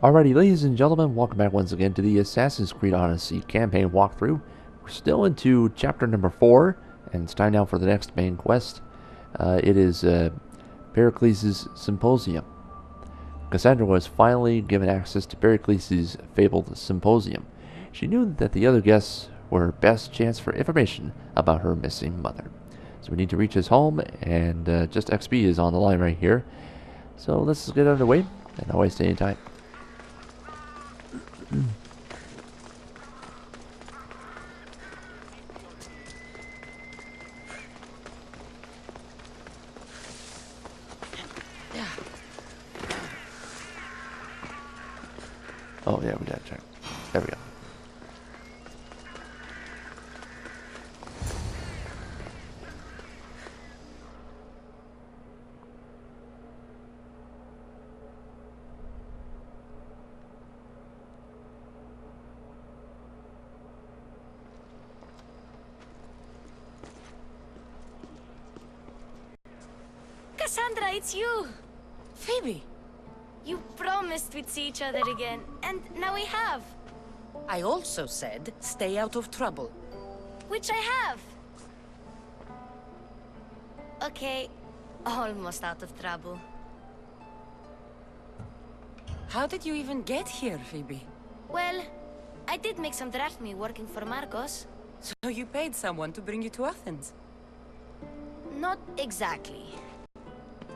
Alrighty, ladies and gentlemen, welcome back once again to the Assassin's Creed Odyssey campaign walkthrough. We're still into chapter number 4, and it's time now for the next main quest. It is Perikles' Symposium. Cassandra was finally given access to Perikles' fabled Symposium. She knew that the other guests were her best chance for information about her missing mother. So we need to reach his home, and just XP is on the line right here. So let's get underway, and not waste any time. Oh yeah, we gotta check. There we go. Cassandra, it's you! Phoebe! You promised we'd see each other again, and now we have. I also said, stay out of trouble. Which I have. Okay, almost out of trouble. How did you even get here, Phoebe? Well, I did make some drachmi working for Marcos. So you paid someone to bring you to Athens? Not exactly.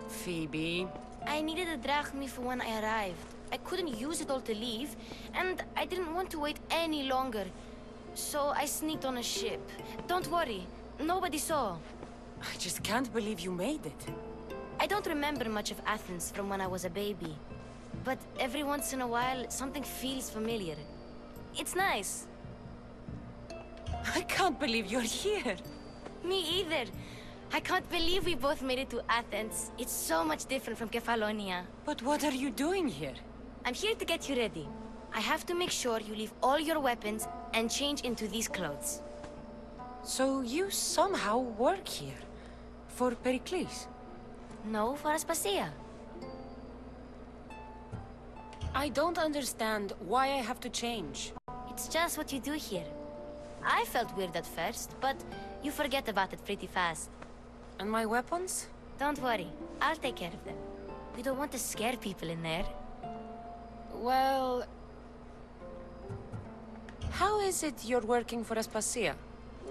Phoebe... I needed a drachmi for when I arrived. I couldn't use it all to leave, and I didn't want to wait any longer. So I sneaked on a ship. Don't worry, nobody saw. I just can't believe you made it. I don't remember much of Athens from when I was a baby. But every once in a while, something feels familiar. It's nice. I can't believe you're here. Me either. I can't believe we both made it to Athens. It's so much different from Kefalonia. But what are you doing here? I'm here to get you ready. I have to make sure you leave all your weapons and change into these clothes. So you somehow work here? For Perikles? No, for Aspasia. I don't understand why I have to change. It's just what you do here. I felt weird at first, but you forget about it pretty fast. And my weapons? Don't worry, I'll take care of them. We don't want to scare people in there. Well... How is it you're working for Aspasia?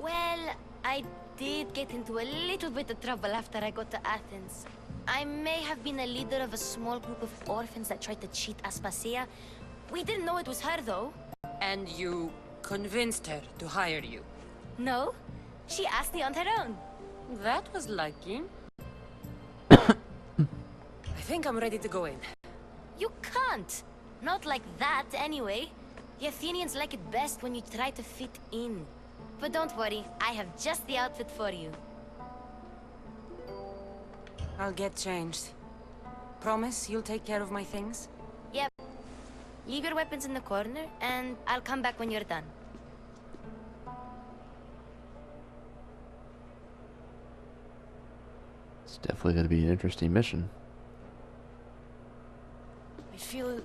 Well, I did get into a little bit of trouble after I got to Athens. I may have been a leader of a small group of orphans that tried to cheat Aspasia. We didn't know it was her, though. And you convinced her to hire you? No, she asked me on her own. That was lucky. I think I'm ready to go in. You can't. Not like that, anyway. The Athenians like it best when you try to fit in. But don't worry, I have just the outfit for you. I'll get changed. Promise you'll take care of my things? Yep. Leave your weapons in the corner, and I'll come back when you're done. It's definitely going to be an interesting mission. I feel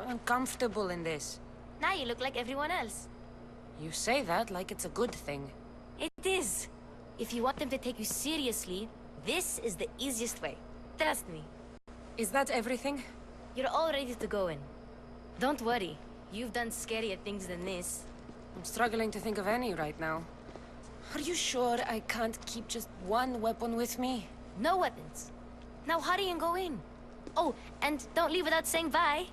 uncomfortable in this. Now you look like everyone else. You say that like it's a good thing. It is. If you want them to take you seriously, this is the easiest way. Trust me. Is that everything? You're all ready to go in. Don't worry. You've done scarier things than this. I'm struggling to think of any right now. Are you sure I can't keep just one weapon with me? No weapons. Now hurry and go in. Oh, and don't leave without saying bye.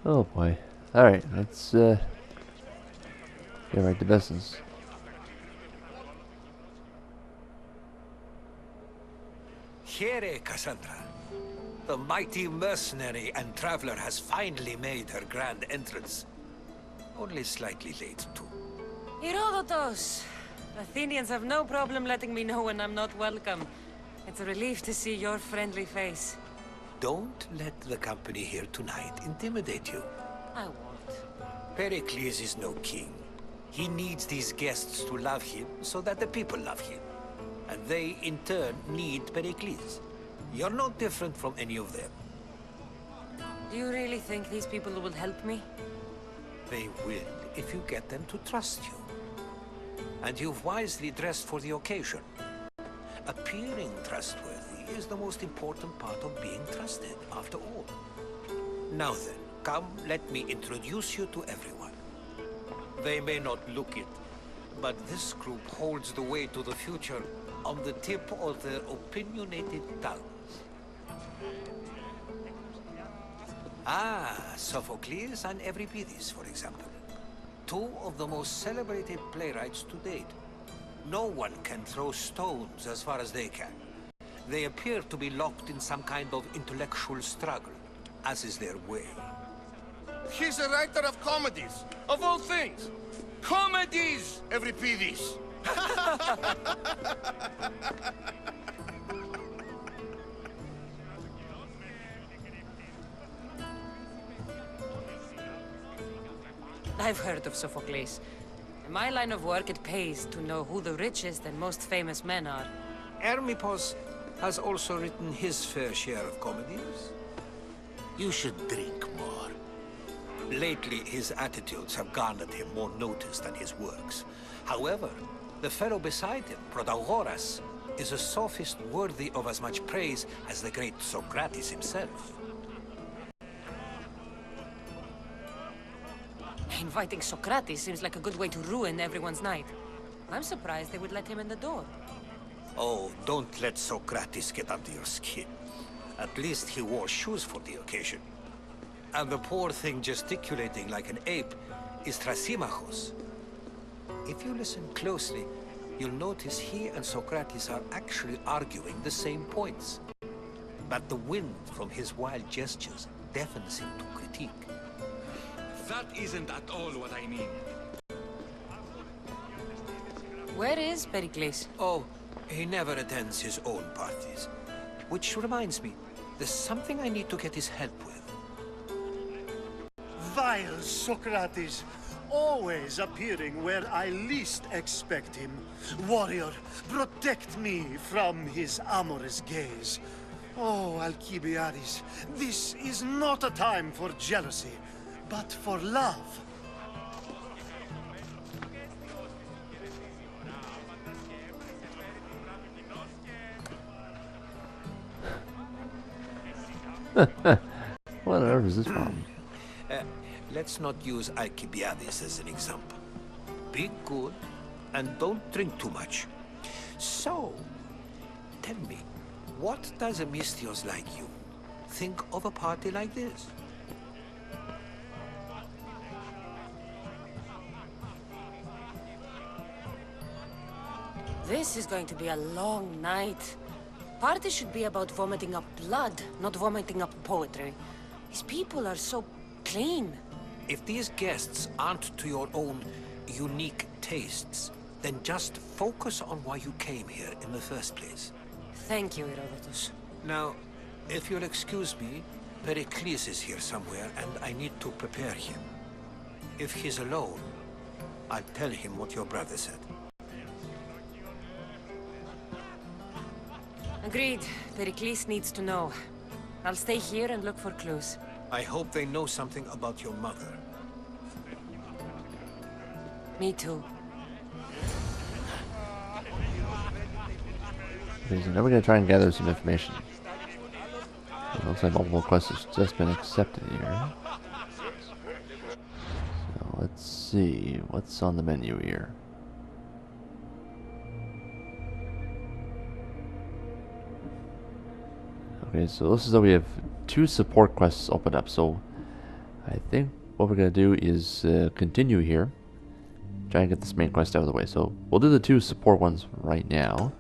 Oh boy. Alright, let's get right to business. Here, Cassandra. The mighty mercenary and traveler has finally made her grand entrance. Only slightly late, too. Herodotus! Athenians have no problem letting me know when I'm not welcome. It's a relief to see your friendly face. Don't let the company here tonight intimidate you. I won't. Pericles is no king. He needs these guests to love him so that the people love him. And they, in turn, need Pericles. You're no different from any of them. Do you really think these people will help me? They will if you get them to trust you. And you've wisely dressed for the occasion. Appearing trustworthy is the most important part of being trusted, after all. Now then, come, let me introduce you to everyone. They may not look it, but this group holds the way to the future on the tip of their opinionated tongues. Sophocles and Euripides, for example. Two of the most celebrated playwrights to date. No one can throw stones as far as they can. They appear to be locked in some kind of intellectual struggle, as is their way. He's a writer of comedies, of all things. Comedies, Euripides. I've heard of Sophocles. In my line of work, it pays to know who the richest and most famous men are. Hermippos has also written his fair share of comedies. You should drink more. Lately, his attitudes have garnered him more notice than his works. However, the fellow beside him, Protagoras, is a sophist worthy of as much praise as the great Socrates himself. Inviting Socrates seems like a good way to ruin everyone's night. I'm surprised they would let him in the door. Oh, don't let Socrates get under your skin. At least he wore shoes for the occasion. And the poor thing gesticulating like an ape is Thrasymachos. If you listen closely, you'll notice he and Socrates are actually arguing the same points. But the wind from his wild gestures deafens him to critique. That isn't at all what I mean. Where is Perikles? Oh, he never attends his own parties. Which reminds me, there's something I need to get his help with. Vile Socrates, always appearing where I least expect him. Warrior, protect me from his amorous gaze. Oh, Alcibiades, this is not a time for jealousy, but for love. What on earth is this from? Let's not use Alcibiades as an example. Be good, and don't drink too much. So, tell me, what does a Mystios like you think of a party like this? This is going to be a long night. Party should be about vomiting up blood, not vomiting up poetry. These people are so clean. If these guests aren't to your own unique tastes, then just focus on why you came here in the first place. Thank you, Herodotus. Now, if you'll excuse me, Perikles is here somewhere, and I need to prepare him. If he's alone, I'll tell him what your brother said. Agreed. Perikles needs to know. I'll stay here and look for clues. I hope they know something about your mother. Me too. Okay, so now we're going to try and gather some information. It looks like multiple quests have just been accepted here. So let's see what's on the menu here. Okay, so this is that we have 2 support quests opened up, so I think what we're going to do is continue here. Try and get this main quest out of the way. So we'll do the 2 support ones right now.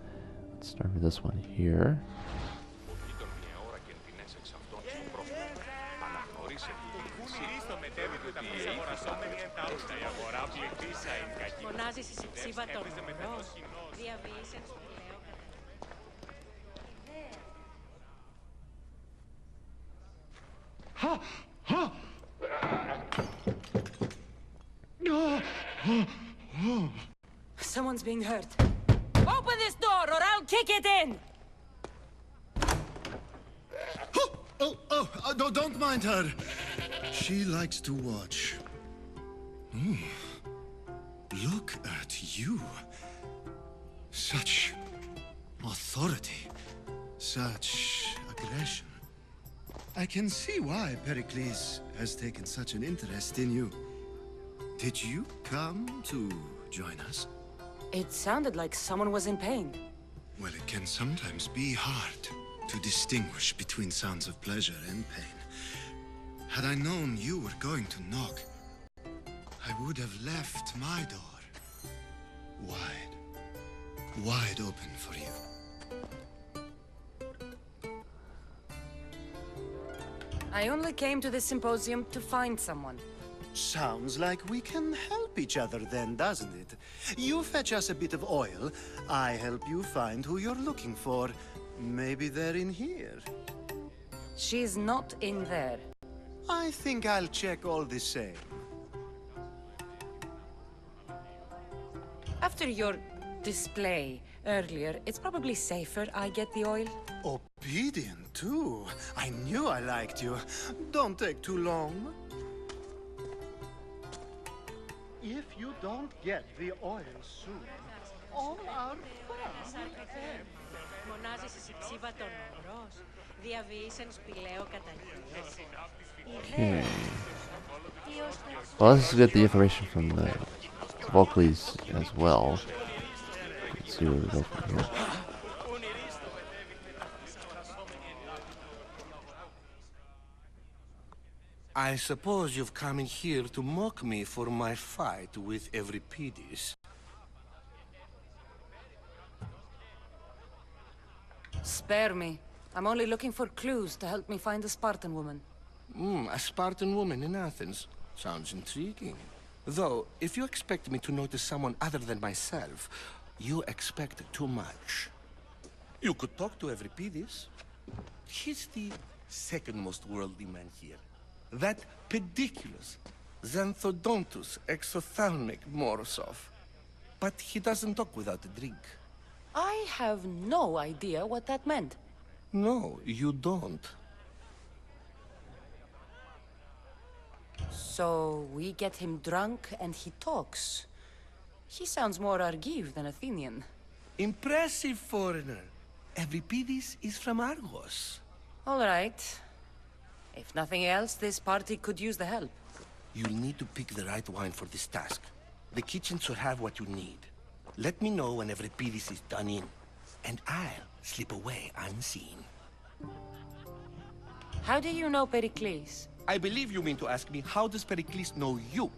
Let's start with this one here. Someone's being hurt. Open this door or I'll kick it in! Don't Oh, don't mind her. She likes to watch. Hmm. Look at you. Such authority. Such aggression. I can see why Perikles has taken such an interest in you. Did you come to join us? It sounded like someone was in pain. Well, it can sometimes be hard to distinguish between sounds of pleasure and pain. Had I known you were going to knock, I would have left my door wide open for you. I only came to the Symposium to find someone. Sounds like we can help each other then, doesn't it? You fetch us a bit of oil, I help you find who you're looking for. Maybe they're in here. She's not in there. I think I'll check all the same. After your display earlier, it's probably safer I get the oil. Obedient, too. I knew I liked you. Don't take too long. If you don't get the oil soon, all our fun will end. Μονάζει στη συψίβα των ορός, διαβοήσεν σπηλαίο καταγγελίες. Well, let's get the information from the Perikles as well. Let's see where we go from here. I suppose you've come in here to mock me for my fight with Euripides. Spare me. I'm only looking for clues to help me find a Spartan woman. A Spartan woman in Athens. Sounds intriguing. Though, if you expect me to notice someone other than myself, you expect too much. You could talk to Euripides. He's the second most worldly man here. That Perikles, Xanthodontus, exophthalmic Morosov. But he doesn't talk without a drink. I have no idea what that meant. No, you don't. So we get him drunk and he talks. He sounds more Argive than Athenian. Impressive, foreigner. Euripides is from Argos. All right. If nothing else, this party could use the help. You'll need to pick the right wine for this task. The kitchen should have what you need. Let me know when Euripides is done in, and I'll slip away unseen. How do you know Perikles? I believe you mean to ask me, how does Perikles know you?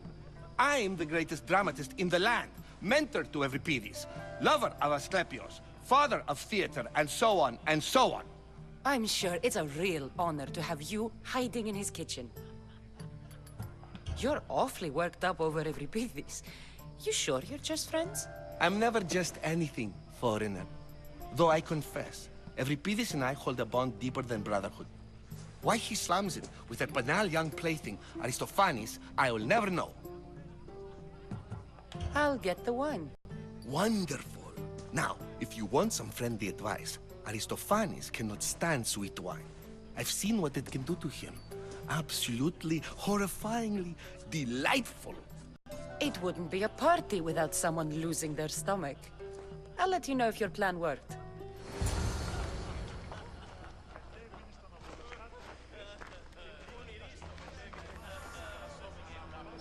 I'm the greatest dramatist in the land, mentor to Euripides, lover of Asclepios, father of theater, and so on, and so on. I'm sure it's a real honor to have you hiding in his kitchen. You're awfully worked up over Euripides. You sure you're just friends? I'm never just anything, foreigner. Though I confess, Euripides and I hold a bond deeper than brotherhood. Why he slams it with that banal young plaything, Aristophanes, I will never know. I'll get the wine. Wonderful. Now, if you want some friendly advice, Aristophanes cannot stand sweet wine. I've seen what it can do to him. Absolutely, horrifyingly delightful. It wouldn't be a party without someone losing their stomach. I'll let you know if your plan worked.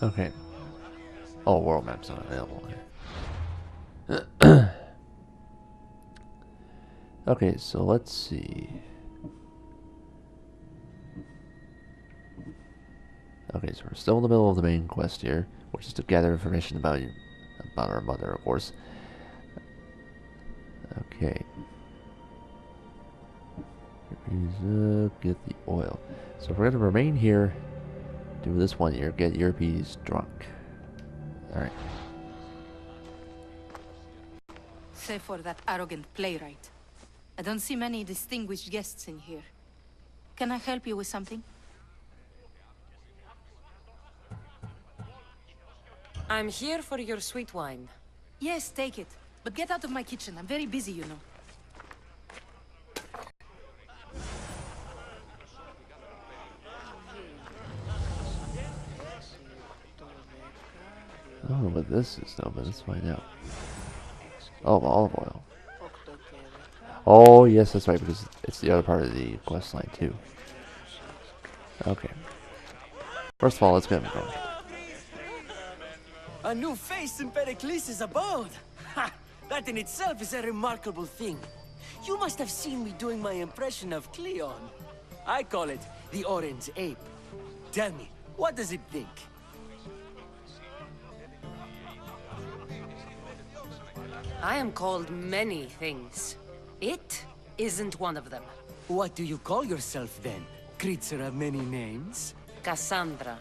Okay. Oh, world map's not available here. Okay, so let's see. Okay, so we're still in the middle of the main quest here, which is to gather information about our mother, of course. Okay. Get the oil. So we're gonna remain here, do this one here, get Euripides drunk. Alright. Save for that arrogant playwright. I don't see many distinguished guests in here. Can I help you with something? I'm here for your sweet wine. Yes, take it. But get out of my kitchen. I'm very busy, you know. I don't know what this is though, but let's find out. Oh, olive oil. Oh, yes, that's right, because it's the other part of the quest line too. Okay. First of all, let's get him drunk. A new face in Perikles' abode! Ha! That in itself is a remarkable thing. You must have seen me doing my impression of Cleon. I call it the Orange Ape. Tell me, what does it think? I am called many things. It isn't one of them. What do you call yourself then? Creature of many names? Cassandra.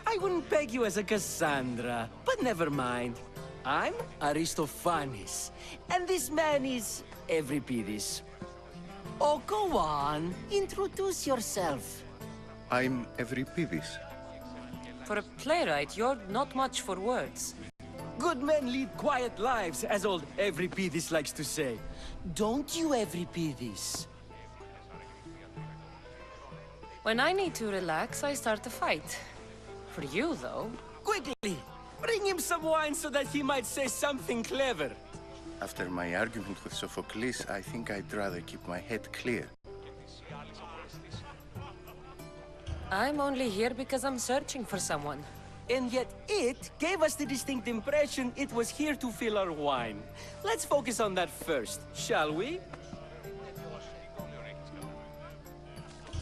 I wouldn't peg you as a Cassandra, but never mind. I'm Aristophanes, and this man is Euripides. Oh, go on. Introduce yourself. I'm Euripides. For a playwright, you're not much for words. Good men lead quiet lives, as old Euripides likes to say. Don't you, Euripides? When I need to relax, I start a fight. For you, though... Quickly! Bring him some wine so that he might say something clever. After my argument with Sophocles, I think I'd rather keep my head clear. I'm only here because I'm searching for someone. And yet it gave us the distinct impression it was here to fill our wine. Let's focus on that first, shall we?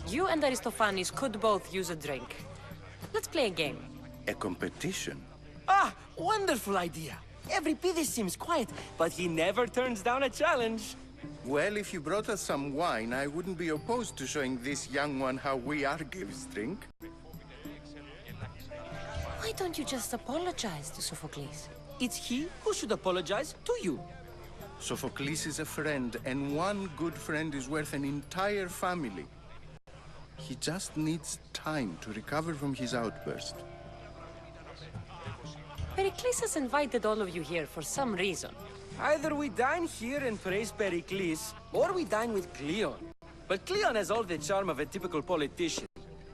You and Aristophanes could both use a drink. Let's play a game. A competition? Ah, wonderful idea. Euripides seems quiet, but he never turns down a challenge. Well, if you brought us some wine, I wouldn't be opposed to showing this young one how we Argives drink. Why don't you just apologize to Sophocles? It's he who should apologize to you. Sophocles is a friend, and one good friend is worth an entire family. He just needs time to recover from his outburst. Perikles has invited all of you here for some reason. Either we dine here and praise Perikles, or we dine with Cleon. But Cleon has all the charm of a typical politician.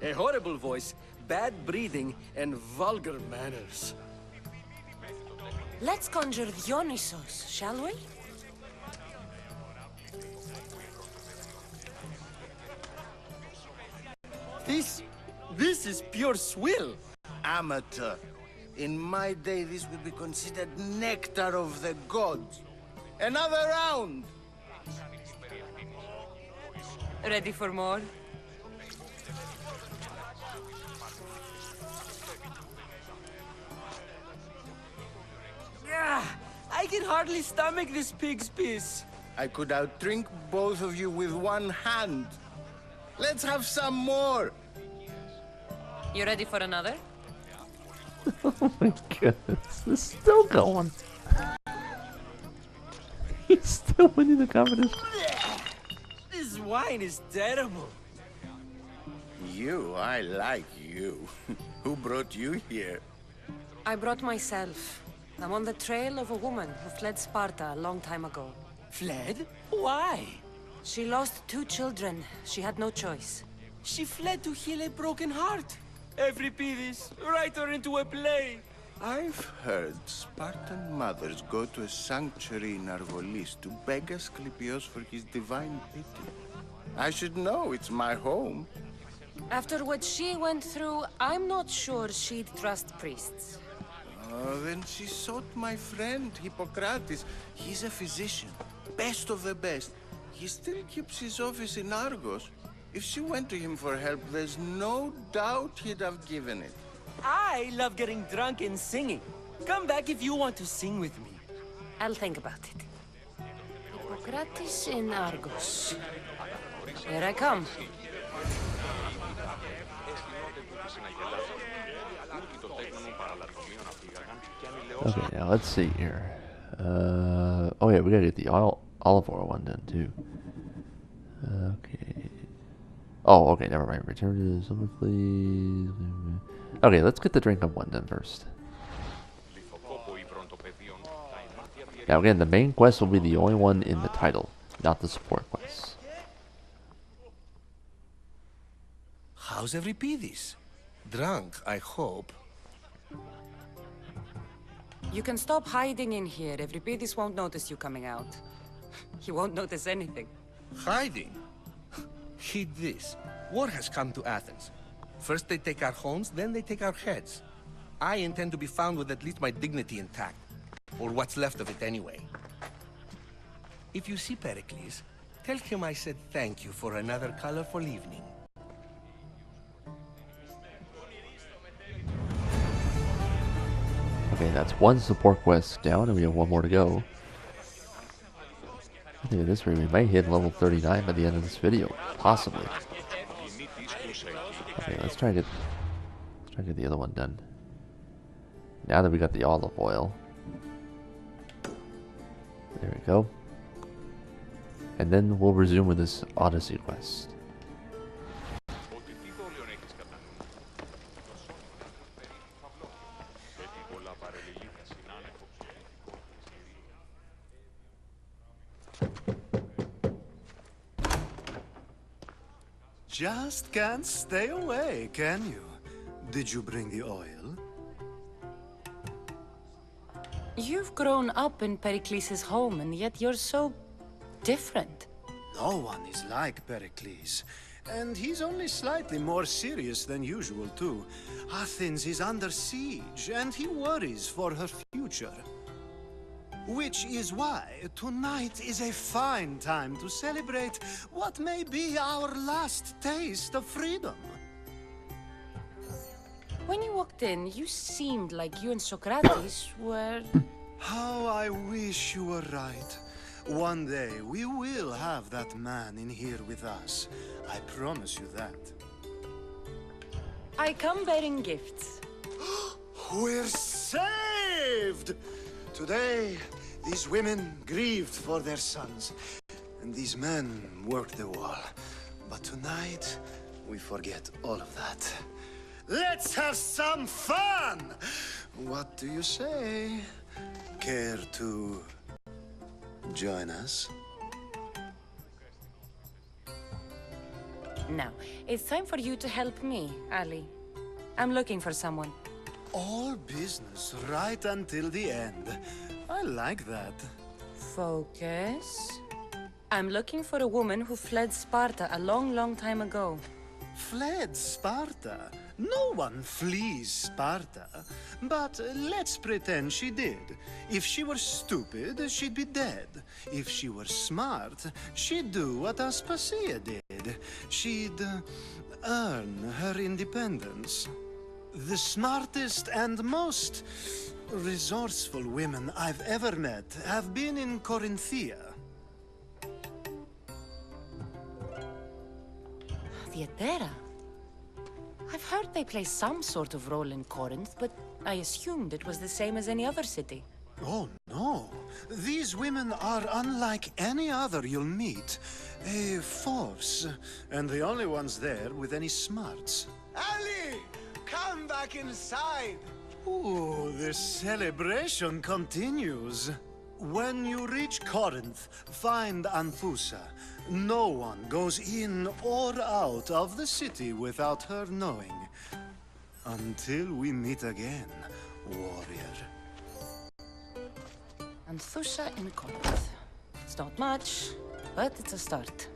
A horrible voice, bad breeding, and vulgar manners. Let's conjure Dionysos, shall we? This is pure swill. Amateur. In my day, this would be considered nectar of the gods. Another round! Ready for more? Yeah, I can hardly stomach this pig's piss. I could outdrink both of you with one hand. Let's have some more! You ready for another? Oh my goodness, it's still going. He's still winning the competition. This wine is terrible. You, I like you. Who brought you here? I brought myself. I'm on the trail of a woman who fled Sparta a long time ago. Fled? Why? She lost 2 children. She had no choice. She fled to heal a broken heart. Euripides, write her into a play. I've heard Spartan mothers go to a sanctuary in Argolis to beg Asclepios for his divine pity. I should know, it's my home. After what she went through, I'm not sure she'd trust priests. Then she sought my friend, Hippocrates. He's a physician, best of the best. He still keeps his office in Argos. If she went to him for help, there's no doubt he'd have given it. I love getting drunk and singing. Come back if you want to sing with me. I'll think about it. Hippocrates in Argos. Here I come. Okay, now let's see here. Oh yeah, we gotta get the olive oil one done too. Okay. Oh, okay, never mind. Return to the summer, please. Okay, let's get the drink of one done first. Now again, the main quest will be the only one in the title, not the support quests. How's Euripides? Drunk, I hope. You can stop hiding in here. Evripidis won't notice you coming out. He won't notice anything. Hiding? Heed this. War has come to Athens. First they take our homes, then they take our heads. I intend to be found with at least my dignity intact. Or what's left of it anyway. If you see Perikles, tell him I said thank you for another colorful evening. Okay, that's one support quest down, and we have one more to go. I think at this rate, we might hit level 39 by the end of this video. Possibly. Okay, let's try to get the other one done. Now that we got the olive oil. There we go. And then we'll resume with this Odyssey quest. Just can't stay away, can you? Did you bring the oil? You've grown up in Perikles' home, and yet you're so different. No one is like Perikles. And he's only slightly more serious than usual, too. Athens is under siege, and he worries for her future. Which is why tonight is a fine time to celebrate what may be our last taste of freedom. When you walked in, you seemed like you and Socrates were... How I wish you were right. One day we will have that man in here with us. I promise you that. I come bearing gifts. We're saved! Today, these women grieved for their sons, and these men worked the wall. But tonight, we forget all of that. Let's have some fun! What do you say? Care to join us? Now, it's time for you to help me, Ali. I'm looking for someone. All business right until the end. I like that. Focus. I'm looking for a woman who fled Sparta a long, long time ago. Fled Sparta? No one flees Sparta. But let's pretend she did. If she were stupid, she'd be dead. If she were smart, she'd do what Aspasia did. She'd earn her independence. The smartest and most resourceful women I've ever met have been in Corinthia. Theatera? I've heard they play some sort of role in Corinth, but I assumed it was the same as any other city. Oh, no. These women are unlike any other you'll meet. A force, and the only ones there with any smarts. Ali! Come back inside! Ooh, the celebration continues. When you reach Corinth, find Anthusa. No one goes in or out of the city without her knowing. Until we meet again, warrior. Anthusa in Corinth. It's not much, but it's a start.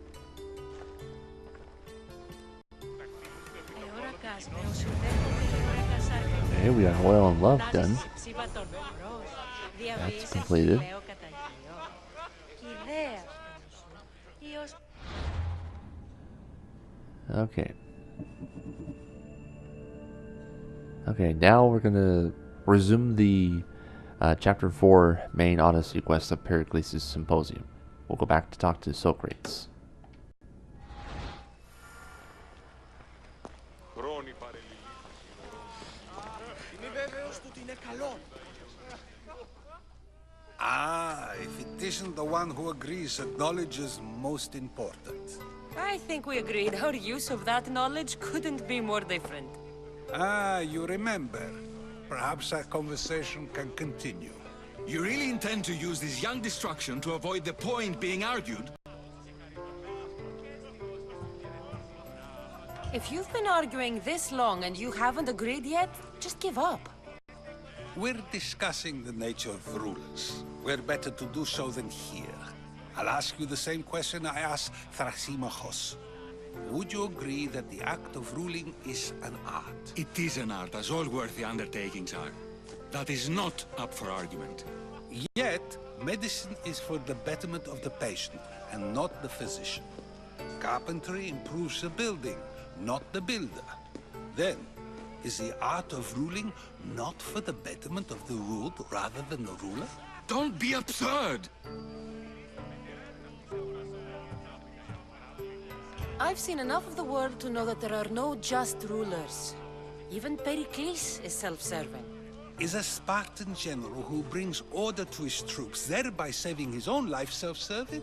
Okay, we got Oil and Love done. That's completed. Okay. Okay, now we're gonna resume the Chapter 4 main Odyssey quest of Perikles' Symposium. We'll go back to talk to Socrates. Ah, if it isn't the one who agrees that knowledge is most important. I think we agreed our use of that knowledge couldn't be more different. Ah, you remember. Perhaps our conversation can continue. You really intend to use this young destruction to avoid the point being argued? If you've been arguing this long and you haven't agreed yet, just give up. We're discussing the nature of rulers. We're better to do so than here. I'll ask you the same question I asked Thrasymachos. Would you agree that the act of ruling is an art? It is an art, as all worthy undertakings are. That is not up for argument. Yet, medicine is for the betterment of the patient, and not the physician. Carpentry improves the building, not the builder. Then, is the art of ruling not for the betterment of the ruled rather than the ruler? Don't be absurd! I've seen enough of the world to know that there are no just rulers. Even Perikles is self-serving. Is a Spartan general who brings order to his troops, thereby saving his own life, self-serving?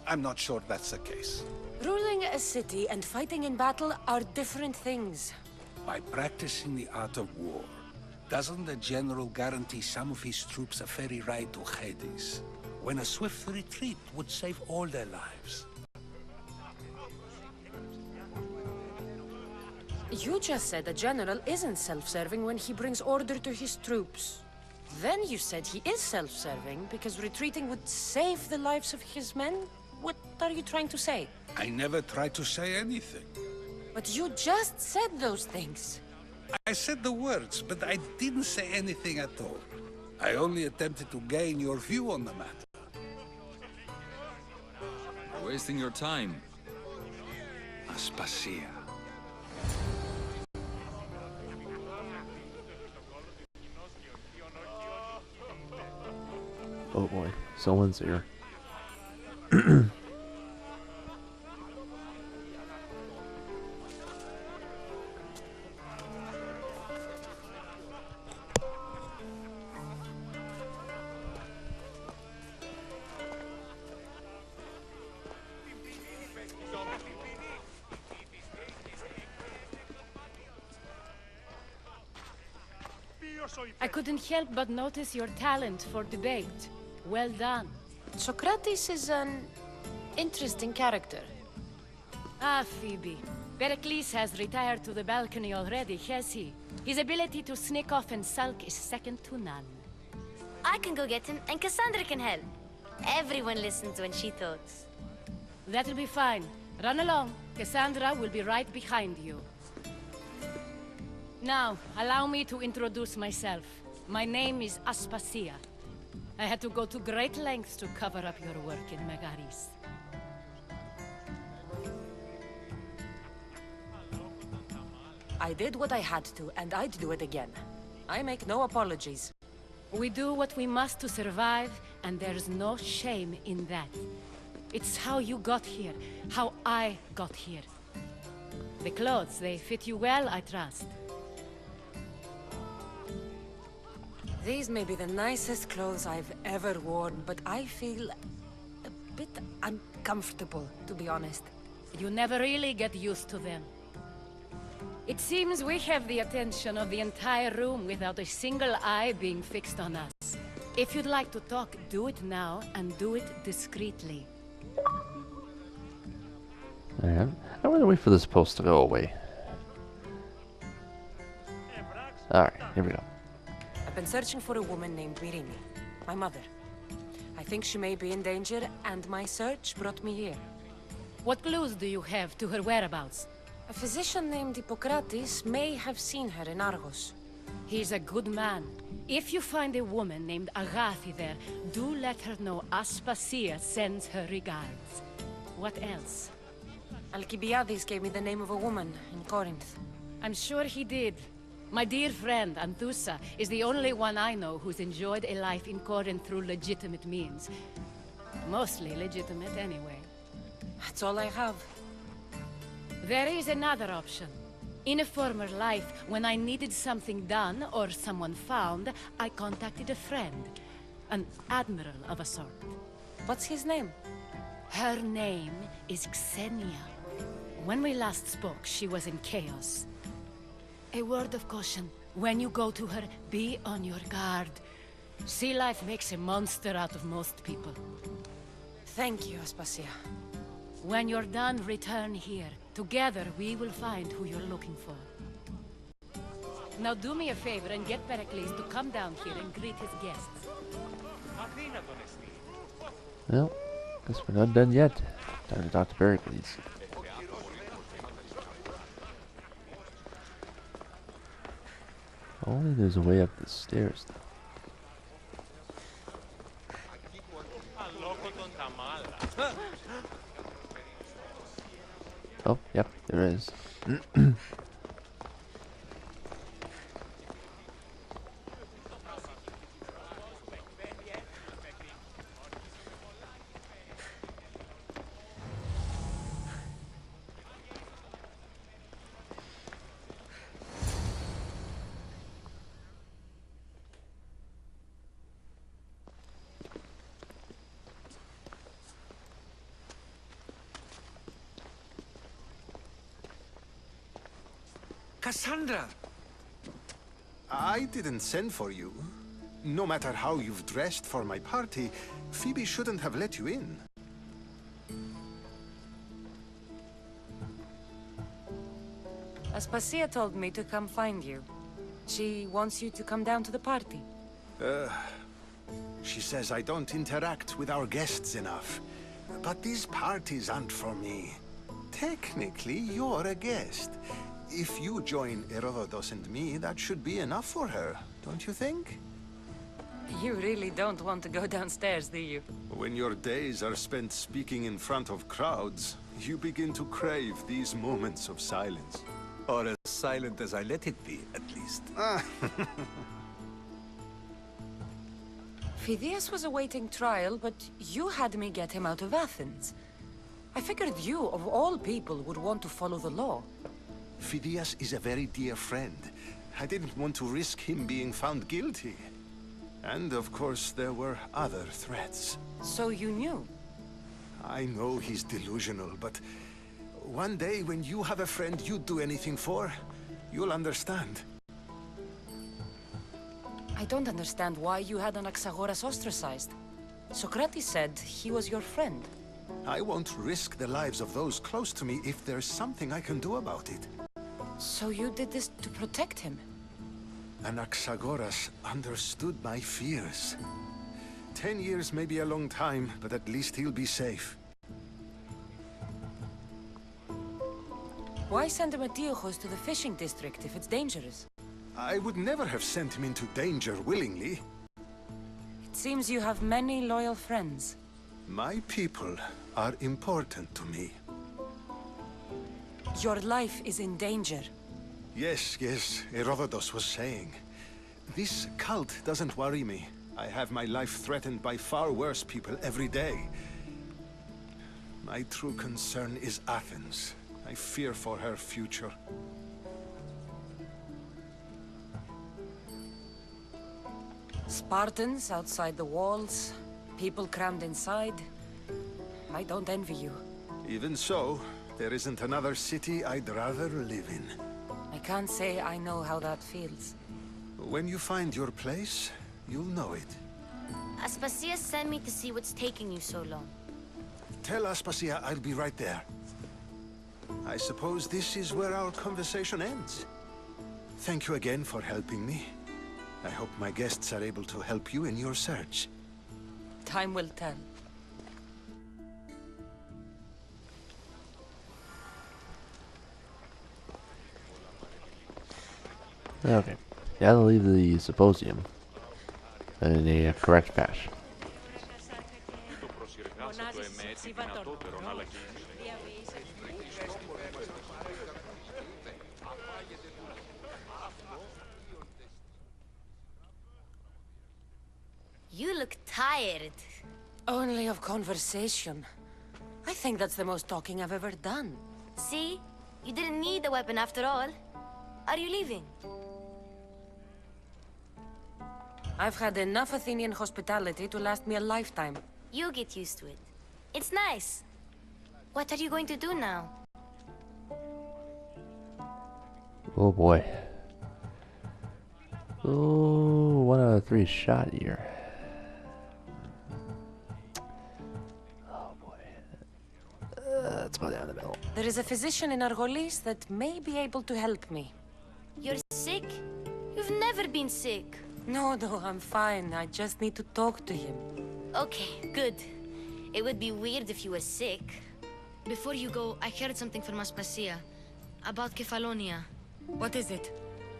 I'm not sure that's the case. Ruling a city and fighting in battle are different things. By practicing the art of war, doesn't the general guarantee some of his troops a ferry ride to Hades, when a swift retreat would save all their lives? You just said a general isn't self-serving when he brings order to his troops. Then you said he is self-serving because retreating would save the lives of his men? What are you trying to say? I never tried to say anything. But you just said those things. I said the words, but I didn't say anything at all. I only attempted to gain your view on the matter. You're wasting your time. Aspasia. Oh boy, someone's here. I couldn't help but notice your talent for debate. Well done. Socrates is an interesting character. Ah, Phoebe. Perikles has retired to the balcony already, has he? His ability to sneak off and sulk is second to none. I can go get him, and Cassandra can help. Everyone listens when she talks. That'll be fine. Run along. Cassandra will be right behind you. Now, allow me to introduce myself. My name is Aspasia. I had to go to great lengths to cover up your work in Megaris. I did what I had to, and I'd do it again. I make no apologies. We do what we must to survive, and there's no shame in that. It's how you got here, how I got here. The clothes, they fit you well, I trust. These may be the nicest clothes I've ever worn, but I feel a bit uncomfortable, to be honest. You never really get used to them. It seems we have the attention of the entire room without a single eye being fixed on us. If you'd like to talk, do it now, and do it discreetly. Alright, I'm gonna wait for this post to go away. Alright, here we go. I've been searching for a woman named Myrine, my mother. I think she may be in danger, and my search brought me here. What clues do you have to her whereabouts? A physician named Hippocrates may have seen her in Argos. He's a good man. If you find a woman named Agathi there, do let her know Aspasia sends her regards. What else? Alcibiades gave me the name of a woman in Corinth. I'm sure he did. My dear friend, Anthusa, is the only one I know who's enjoyed a life in Corinth through legitimate means. Mostly legitimate, anyway. That's all I have. There is another option. In a former life, when I needed something done or someone found, I contacted a friend. An admiral of a sort. What's his name? Her name is Xenia. When we last spoke, she was in chaos. A word of caution. When you go to her, be on your guard. Sea life makes a monster out of most people. Thank you, Aspasia. When you're done, return here. Together, we will find who you're looking for. Now do me a favor and get Perikles to come down here and greet his guests. Well, guess we're not done yet. Time to talk to Perikles. Only there's a way up the stairs, though. Oh, yep, there is. Cassandra! I didn't send for you. No matter how you've dressed for my party, Phoebe shouldn't have let you in. Aspasia told me to come find you. She wants you to come down to the party. She says I don't interact with our guests enough. But these parties aren't for me. Technically, you're a guest. If you join Herodotus and me, that should be enough for her, don't you think? You really don't want to go downstairs, do you? When your days are spent speaking in front of crowds, you begin to crave these moments of silence. Or as silent as I let it be, at least. Phidias was awaiting trial, but you had me get him out of Athens. I figured you, of all people, would want to follow the law. Phidias is a very dear friend. I didn't want to risk him being found guilty. And of course, there were other threats. So you knew? I know he's delusional, but one day when you have a friend you'd do anything for, you'll understand. I don't understand why you had Anaxagoras ostracized. Socrates said he was your friend. I won't risk the lives of those close to me if there's something I can do about it. So you did this to protect him? Anaxagoras understood my fears. 10 years may be a long time, but at least he'll be safe. Why send Antiochos to the fishing district if it's dangerous? I would never have sent him into danger willingly. It seems you have many loyal friends. My people are important to me. Your life is in danger. Yes, Herodotus was saying. This cult doesn't worry me. I have my life threatened by far worse people every day. My true concern is Athens. I fear for her future. Spartans outside the walls, people crammed inside. I don't envy you. Even so, there isn't another city I'd rather live in. I can't say I know how that feels. When you find your place, you'll know it. Aspasia sent me to see what's taking you so long. Tell Aspasia I'll be right there. I suppose this is where our conversation ends. Thank you again for helping me. I hope my guests are able to help you in your search. Time will tell. Okay. Gotta leave the Symposium in a correct fashion. You look tired. Only of conversation. I think that's the most talking I've ever done. See? You didn't need the weapon after all. Are you leaving? I've had enough Athenian hospitality to last me a lifetime. You get used to it. It's nice. What are you going to do now? Oh boy. Oh, 1 out of 3 shot here. Oh boy. Let's go down the middle. There is a physician in Argolis that may be able to help me. You're sick? You've never been sick. No, I'm fine. I just need to talk to him. Okay, good. It would be weird if you were sick. Before you go, I heard something from Aspasia. About Kefalonia. What is it?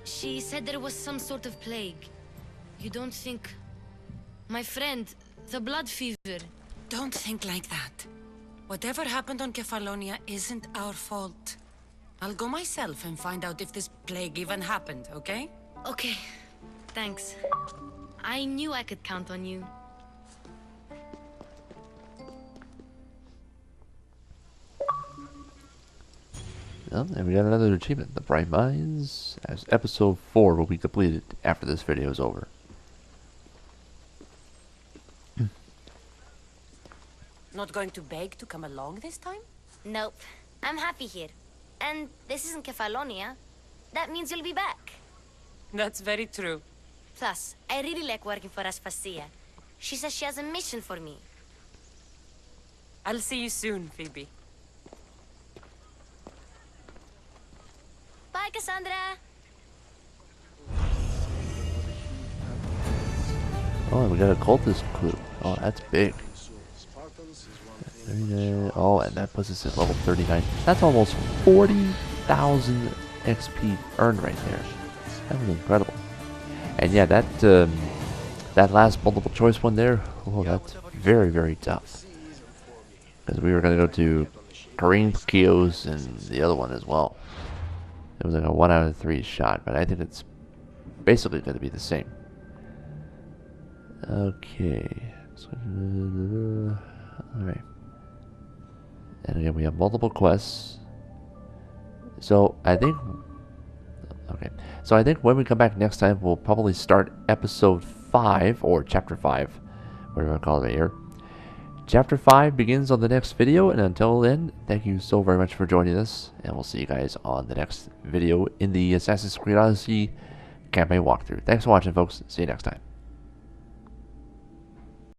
She said there was some sort of plague. You don't think... My friend, the blood fever. Don't think like that. Whatever happened on Kefalonia isn't our fault. I'll go myself and find out if this plague even happened, okay? Okay, thanks. I knew I could count on you. Well, and we got another achievement. The Bright Minds, as episode 4 will be completed after this video is over. Not going to beg to come along this time? Nope. I'm happy here. And this isn't Kefalonia. That means you'll be back. That's very true. Plus, I really like working for Aspasia. She says she has a mission for me. I'll see you soon, Phoebe. Bye, Cassandra! Oh, and we got a cultist clue. Oh, that's big. 39. Oh, and that puts us at level 39. That's almost 40,000 XP earned right there. That was incredible. And yeah, that last multiple choice one there, oh, that's very, very tough. Because we were going to go to Kareem Kios and the other one as well. It was like a 1 out of 3 shot, but I think it's basically going to be the same. Okay. Alright. And again, we have multiple quests. So, I think... Okay. So, I think when we come back next time, we'll probably start episode 5, or chapter 5, whatever you want to call it here. Chapter 5 begins on the next video, and until then, thank you so very much for joining us, and we'll see you guys on the next video in the Assassin's Creed Odyssey campaign walkthrough. Thanks for watching, folks. See you next time.